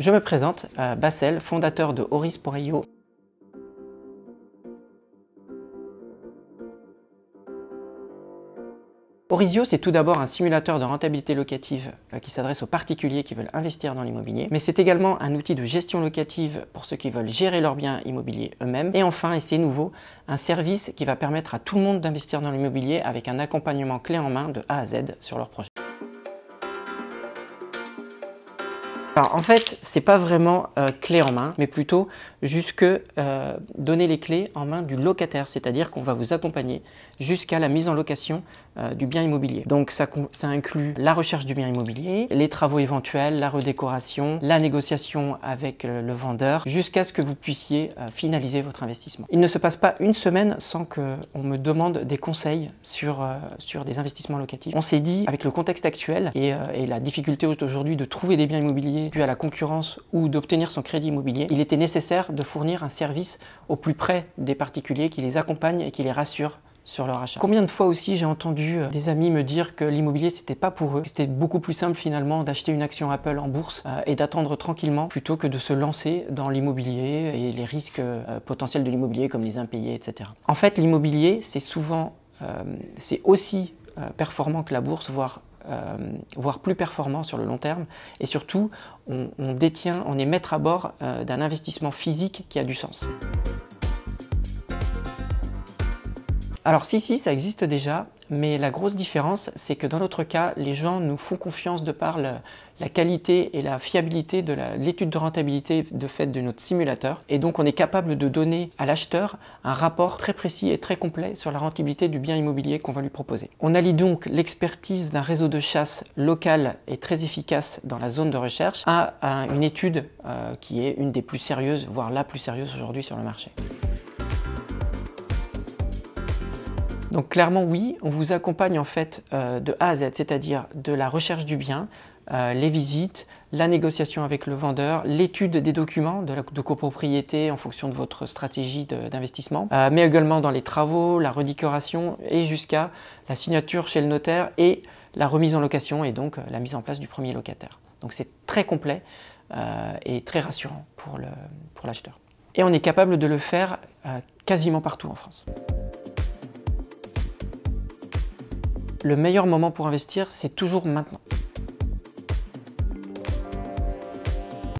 Je me présente, Bassel, fondateur de Horis.io. Horis.io, c'est tout d'abord un simulateur de rentabilité locative qui s'adresse aux particuliers qui veulent investir dans l'immobilier, mais c'est également un outil de gestion locative pour ceux qui veulent gérer leurs biens immobiliers eux-mêmes. Et enfin, et c'est nouveau, un service qui va permettre à tout le monde d'investir dans l'immobilier avec un accompagnement clé en main de A à Z sur leur projet. Alors en fait, c'est pas vraiment clé en main, mais plutôt jusque donner les clés en main du locataire, c'est-à-dire qu'on va vous accompagner jusqu'à la mise en location du bien immobilier. Donc ça inclut la recherche du bien immobilier, les travaux éventuels, la redécoration, la négociation avec le vendeur, jusqu'à ce que vous puissiez finaliser votre investissement. Il ne se passe pas une semaine sans qu'on me demande des conseils sur des investissements locatifs. On s'est dit, avec le contexte actuel et la difficulté aujourd'hui de trouver des biens immobiliers dû à la concurrence ou d'obtenir son crédit immobilier, il était nécessaire de fournir un service au plus près des particuliers qui les accompagne et qui les rassure sur leur achat. Combien de fois aussi j'ai entendu des amis me dire que l'immobilier c'était pas pour eux, que c'était beaucoup plus simple finalement d'acheter une action Apple en bourse et d'attendre tranquillement plutôt que de se lancer dans l'immobilier et les risques potentiels de l'immobilier comme les impayés, etc. En fait, l'immobilier c'est aussi performant que la bourse, voire plus performant sur le long terme, et surtout on est maître à bord d'un investissement physique qui a du sens. Alors si, ça existe déjà, mais la grosse différence, c'est que dans notre cas, les gens nous font confiance de par la qualité et la fiabilité de l'étude de rentabilité de fait de notre simulateur. Et donc on est capable de donner à l'acheteur un rapport très précis et très complet sur la rentabilité du bien immobilier qu'on va lui proposer. On allie donc l'expertise d'un réseau de chasse local et très efficace dans la zone de recherche à une étude qui est une des plus sérieuses, voire la plus sérieuse aujourd'hui sur le marché. Donc clairement oui, on vous accompagne en fait de A à Z, c'est-à-dire de la recherche du bien, les visites, la négociation avec le vendeur, l'étude des documents de copropriété en fonction de votre stratégie d'investissement, mais également dans les travaux, la redécoration et jusqu'à la signature chez le notaire et la remise en location et donc la mise en place du premier locataire. Donc c'est très complet et très rassurant pour l'acheteur. Et on est capable de le faire quasiment partout en France. Le meilleur moment pour investir, c'est toujours maintenant.